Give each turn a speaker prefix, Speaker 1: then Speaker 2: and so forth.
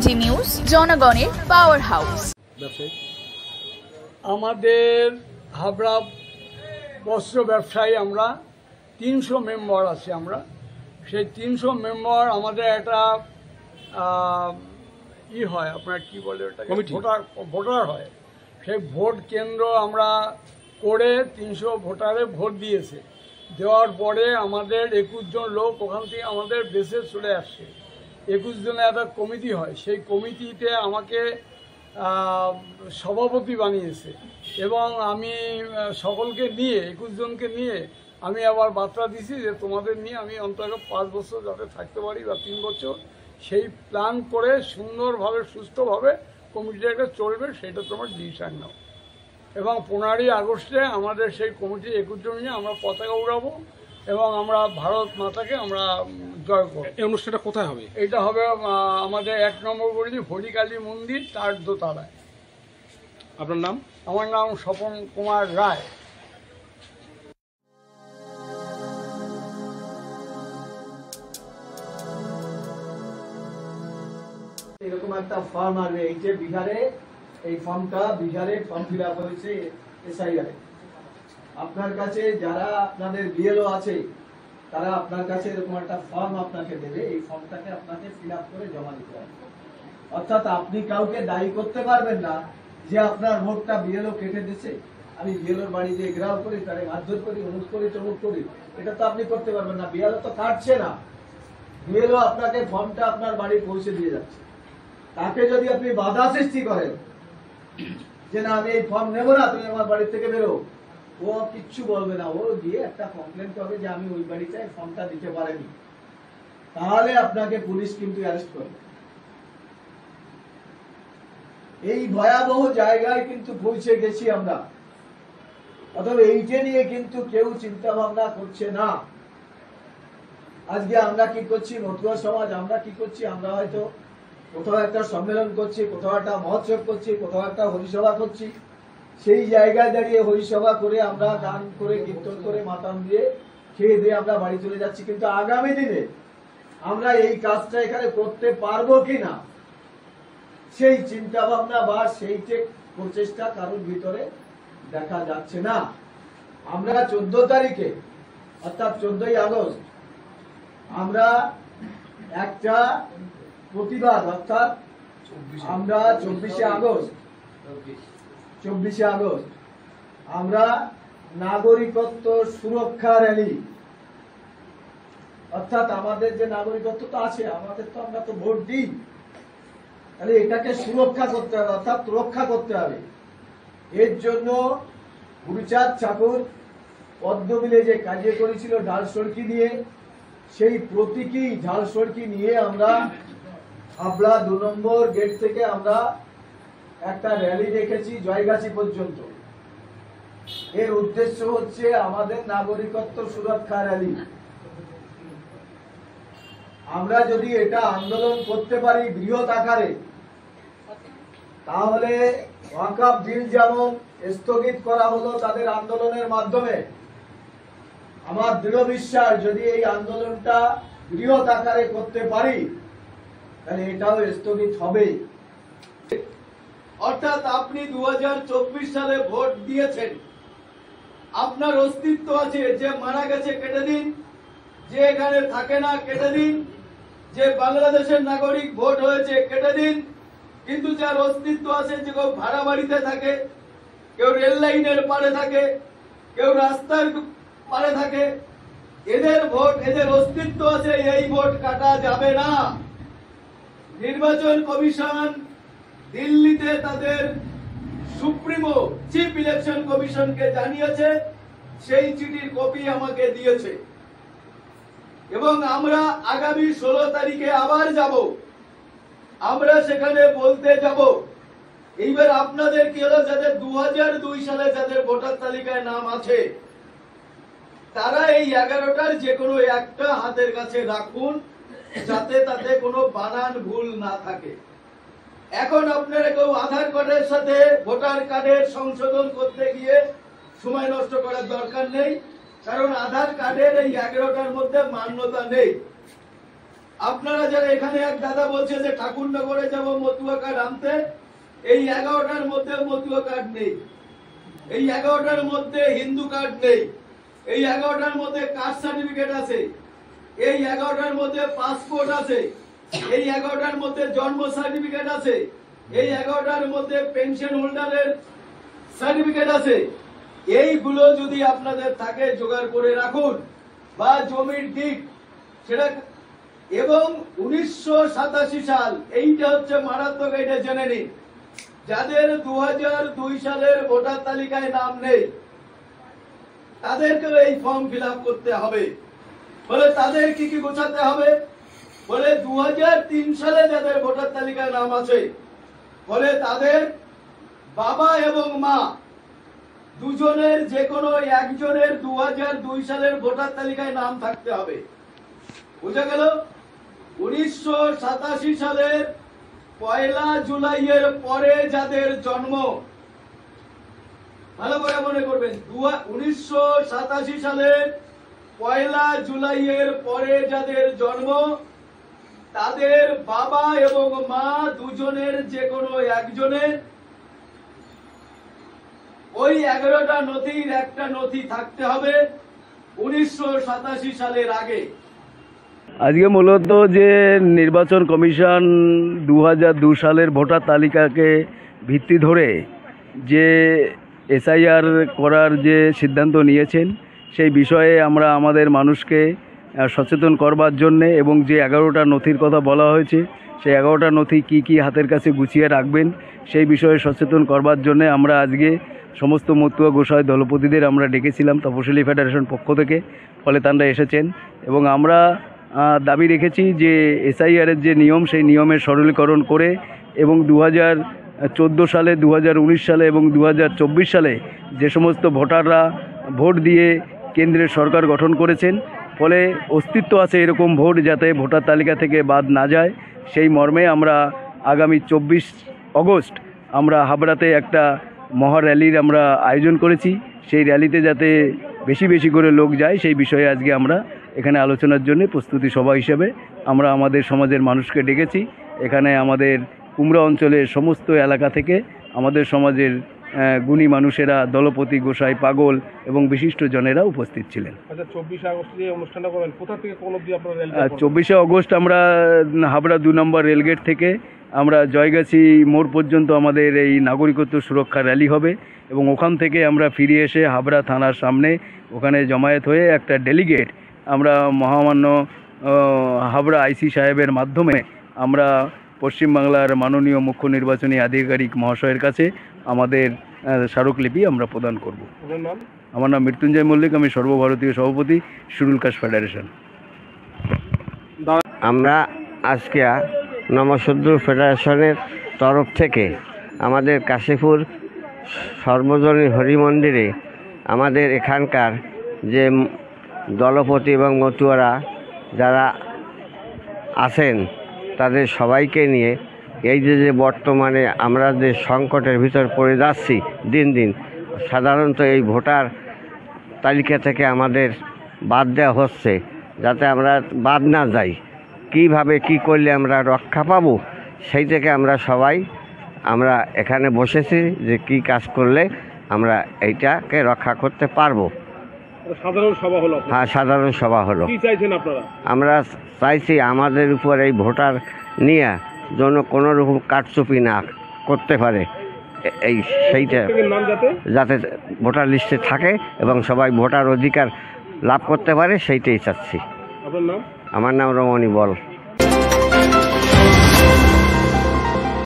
Speaker 1: NG news, জনগণের power house.
Speaker 2: আমাদের হাবড়া বস্ত্র ব্যবসায়ী আমরা 300 মেম্বার আছি। আমরা সেই 300 মেম্বার আমাদের একটা হয়, আপনার কি বলে ওটা, ভোটার হয়। সেই ভোট কেন্দ্র আমরা করে 300 ভোটারে ভোট দিয়েছে। দেওয়ার পরে আমাদের 21 জন লোক ওখান থেকে আমাদের বেসে চলে আসছে। 21 জনের একটা কমিটি হয়, সেই কমিটিতে আমাকে সভাপতি বানিয়েছে এবং আমি সকলকে নিয়ে 21 জনকে নিয়ে আমি আবার বার্তা দিছি যে তোমাদের নিয়ে আমি অন্তত 5 বছর যাতে থাকতে পারি বা 3 বছর, সেই প্ল্যান করে সুন্দরভাবে সুস্থভাবে কমিটিটাকে চলবে, সেটা তোমার ডিসিশন নাও। এবং 15ই আগস্টে আমাদের সেই কমিটি 21 জন নিয়ে আমরা পতাকা উড়াবো এবং আমরা ভারত মাতাকে আমরা জয় করব।
Speaker 3: এই অনুষ্ঠানটা কোথায় হবে?
Speaker 2: এটা হবে আমাদের 1 নম্বর গলি হরিকালী মন্দির, তার দোতলায়।
Speaker 3: আপনার নাম?
Speaker 2: আমার নাম স্বপন কুমার রায়।
Speaker 4: এরকম একটা ফর্ম আসবে, এই যে বিহারে এই ফর্মটা বিহারে ফর্ম ফিল আপ হয়েছে এসআইআর। আপনার কাছে যারা আপনাদের বিএলও আছে তারা আপনার কাছে এরকম একটা ফর্ম আপনাকে দেবে, এই ফর্মটাকে আপনাকে ফিল আপ করে জমা দিতে হবে। অর্থাৎ আপনি কাউকে দায়ী করতে পারবেন না যে আপনার ভোটটা বিএলও কেটে দিচ্ছে, আমি বিএলওর বাড়ি যে ঘেরাও করি, তারে মারধর করি, অনুপ করি, চমুক করি, এটা তো আপনি করতে পারবেন না। বিএলও তো কাটছে না, বিএলও আপনাকে ফর্মটা আপনার বাড়ি পৌঁছে দিয়ে যাচ্ছে। তাকে যদি আপনি বাধা সৃষ্টি করেন যে না আমি এই ফর্ম নেবো না, তুমি আমার বাড়ি থেকে বেরো, ও কিচ্ছু বলবে না। ও গিয়ে একটা কমপ্লেন করবে যে আমি ওই বাড়িটায় ফর্মটা দিতে পারিনি, তাহলে আপনাকে পুলিশ কিন্তু অ্যারেস্ট করবে। এই ভয়াবহ জায়গায় কিন্তু পৌঁছে গেছি আমরা। অথবা এইটা নিয়ে কিন্তু কেউ চিন্তা ভাবনা করছে না। আজকে আমরা কি করছি, মতুয়া সমাজ আমরা কি করছি, আমরা হয়তো কোথাও একটা সম্মেলন করছি, কোথাও একটা মহোৎসব করছি, কোথাও একটা হরিসভা করছি। সেই জায়গায় দাঁড়িয়ে হরিসভা করে আমরা গান করে কীর্তন করে মাতাম দিয়ে খেয়ে দিয়ে আমরা বাড়ি চলে যাচ্ছি। কিন্তু আগামী দিনে আমরা এই কাজটা এখানে করতে পারবো কিনা সেই চিন্তা ভাবনা বা সেই প্রচেষ্টা কারোর ভিতরে দেখা যাচ্ছে না। আমরা 14 তারিখে অর্থাৎ 14ই আগস্ট আমরা একটা প্রতিবাদ, অর্থাৎ আমরা 24শে আগস্ট আমরা নাগরিকত্ব সুরক্ষা র্যালি, অর্থাৎ আমাদের যে নাগরিকত্ব তো আছে, আমাদের তো আমরা তো ভোট দিই, তাহলে এটাকে সুরক্ষা করতে হবে, অর্থাৎ রক্ষা করতে হবে। এর জন্য গুরুচাঁদ ঠাকুর পদ্মবিলে যে কাজে করেছিল ঢাল সড়কি নিয়ে, সেই প্রতীকী ঢাল সড়কি নিয়ে আমরা হাবড়া 2 নম্বর গেট থেকে আমরা একটা র্যালি রেখেছি জয়গাছি পর্যন্ত। এর উদ্দেশ্য হচ্ছে আমাদের নাগরিকত্ব সুরক্ষা র্যালি। আমরা যদি এটা আন্দোলন করতে পারি বৃহৎ আকারে, তাহলে ওয়াকফ বিল যেমন স্থগিত করা হলো তাদের আন্দোলনের মাধ্যমে, আমার দৃঢ় বিশ্বাস যদি এই আন্দোলনটা বৃহৎ আকারে করতে পারি তাহলে এটাও স্থগিত হবে।
Speaker 5: অর্থাৎ আপনি 2024 সালে ভোট দিয়েছেন, আপনার অস্তিত্ব আছে। যে মারা গেছে কেটে দিন, যে এখানে থাকে না কেটে দিন, যে বাংলাদেশের নাগরিক ভোট হয়েছে কেটে দিন, কিন্তু যার অস্তিত্ব আছে, যে কেউ ভাড়া বাড়িতে থাকে, কেউ রেল লাইনের পারে থাকে, কেউ রাস্তার পারে থাকে, এদের ভোট, এদের অস্তিত্ব আছে, এই ভোট কাটা যাবে না। নির্বাচন কমিশন দিল্লিতে তাদের সুপ্রিমো চিফ ইলেকশন কমিশনকে জানিয়েছে, সেই চিঠির কপি আমাকে দিয়েছে এবং আমরা আগামী 16 তারিখে আবার যাব। আমরা সেখানে বলতে যাব। এইবার আপনাদের কি হলো, যাদের 2002 সালে যাদের ভোটার তালিকায় নাম আছে তারা এই 11টার যে কোনো একটা হাতের কাছে রাখুন, যাতে তাতে কোনো বানান ভুল না থাকে। এখন আপনারা কেউ আধার কার্ডের সাথে ভোটার কার্ডের সংশোধন করতে গিয়ে সময় নষ্ট করার দরকার নেই, কারণ আধার কার্ডের এই 11টার মধ্যে মান্যতা নেই। আপনারা যারা এখানে এক দাদা বলছে যে ঠাকুরনগরে যাব মতুয়া কার্ড আনতে, এই 11টার মধ্যে মতুয়া কার্ড নেই, এই 11টার মধ্যে হিন্দু কার্ড নেই, এই 11টার মধ্যে কাস্ট সার্টিফিকেট আছে, এই 11টার মধ্যে পাসপোর্ট আছে, এই 11টার মধ্যে জন্ম সার্টিফিকেট আছে, এই 11টার মধ্যে পেনশন হোল্ডারের সার্টিফিকেট আছে। এইগুলো যদি আপনাদের থাকে জোগাড় করে রাখুন, বা জমির দিক সেটা। এবং 1987 সাল, এইটা হচ্ছে মারাত্মক, এটা জেনে নিন। যাদের 2002 সালের ভোটার তালিকায় নাম নেই তাদেরকেও এই ফর্ম ফিল আপ করতে হবে। বলে তাদের কি কি গোছাতে হবে? বলে 2003 সালে যাদের ভোটার তালিকায় নাম আছে, বলে তাদের বাবা এবং মা দুজনের যে কোনো একজনের 2002 সালের ভোটার তালিকায় নাম থাকতে হবে। বুঝা গেল? 1987 সালের 1 জুলাইয়ের পরে যাদের জন্ম, ভালো করে মনে করবেন, 1987 সালের 1 জুলাইয়ের পরে যাদের জন্ম, তাদের বাবা এবং মা দুজনের যে কোনো একজনের ওই 11টা নথির একটা নথি থাকতে হবে 1987 সালের আগে।
Speaker 6: আজকে মূলত যে নির্বাচন কমিশন 2002 সালের ভোটার তালিকাকে ভিত্তি ধরে যে এসআইআর করার যে সিদ্ধান্ত নিয়েছেন, সেই বিষয়ে আমরা আমাদের মানুষকে সচেতন করবার জন্যে, এবং যে 11টা নথির কথা বলা হয়েছে সেই 11টা নথি কি কি হাতের কাছে গুছিয়ে রাখবেন সেই বিষয়ে সচেতন করবার জন্যে আমরা আজকে সমস্ত মতুয়া গোসাই দলপতিদের আমরা ডেকেছিলাম তপশিলি ফেডারেশন পক্ষ থেকে। ফলে তারা এসেছেন এবং আমরা দাবি রেখেছি যে এসআইআরের যে নিয়ম, সেই নিয়মের সরলীকরণ করে এবং 2014 সালে, 2019 সালে এবং 2024 সালে যে সমস্ত ভোটাররা ভোট দিয়ে কেন্দ্রের সরকার গঠন করেছেন, ফলে অস্তিত্ব আছে এরকম ভোট যাতে ভোটার তালিকা থেকে বাদ না যায়, সেই মর্মে আমরা আগামী 24 অগস্ট আমরা হাবড়াতে একটা মহা র্যালির আমরা আয়োজন করেছি। সেই র্যালিতে যাতে বেশি বেশি করে লোক যায় সেই বিষয়ে আজকে আমরা এখানে আলোচনার জন্য প্রস্তুতি সভা হিসেবে আমরা আমাদের সমাজের মানুষকে ডেকেছি। এখানে আমাদের কুমড়া অঞ্চলের সমস্ত এলাকা থেকে আমাদের সমাজের গুণী মানুষেরা, দলপতি, গোসাই, পাগল এবং বিশিষ্ট জনেরা উপস্থিত ছিলেন।
Speaker 3: আচ্ছা, 24 আগস্ট যে অনুষ্ঠানটা করবেন, কোথা থেকে কোন অবধি আপনারা র্যালি?
Speaker 6: 24 আগস্ট আমরা হাবড়া 2 নম্বর রেলগেট থেকে আমরা জয়গাছি মোড় পর্যন্ত আমাদের এই নাগরিকত্ব সুরক্ষা র্যালি হবে এবং ওখান থেকে আমরা ফিরে এসে হাবড়া থানার সামনে ওখানে জমায়েত হয়ে একটা ডেলিগেট আমরা মহামান্য হাবড়া আইসি সাহেবের মাধ্যমে আমরা পশ্চিমবাংলার মাননীয় মুখ্য নির্বাচনী আধিকারিক মহাশয়ের কাছে আমাদের স্মারকলিপি আমরা প্রদান করব। আমার নাম মৃত্যুঞ্জয় মল্লিক, আমি সর্বভারতীয় সভাপতি শিডিউল কাস্ট ফেডারেশন।
Speaker 7: আমরা আজকে নমঃশূদ্র ফেডারেশনের তরফ থেকে আমাদের কাশীপুর সর্বজনীন হরি মন্দিরে আমাদের এখানকার যে দলপতি এবং মতুয়ারা যারা আছেন তাদের সবাইকে নিয়ে এই যে বর্তমানে আমরা যে সংকটের ভিতর পড়ে যাচ্ছি দিন দিন, সাধারণত এই ভোটার তালিকা থেকে আমাদের বাদ দেওয়া হচ্ছে, যাতে আমরা বাদ না যাই, কিভাবে কি করলে আমরা রক্ষা পাবো, সেই থেকে আমরা সবাই আমরা এখানে বসেছি যে কি কাজ করলে আমরা এইটাকে রক্ষা করতে পারবো।
Speaker 3: সাধারণ সভা হলো?
Speaker 7: হ্যাঁ, সাধারণ সভা হলো।
Speaker 3: কি চাইছেন আপনারা? আমরা
Speaker 7: চাইছি আমাদের উপর এই ভোটার নিয়ে যেন কোনো রকম কারচুপি না করতে পারে, এই সেইটা যাতে ভোটার লিস্টে থাকে এবং সবাই ভোটার অধিকার লাভ করতে পারে, সেইটাই চাচ্ছি।
Speaker 3: আপনার নাম?
Speaker 7: আমার নাম রমণী বল।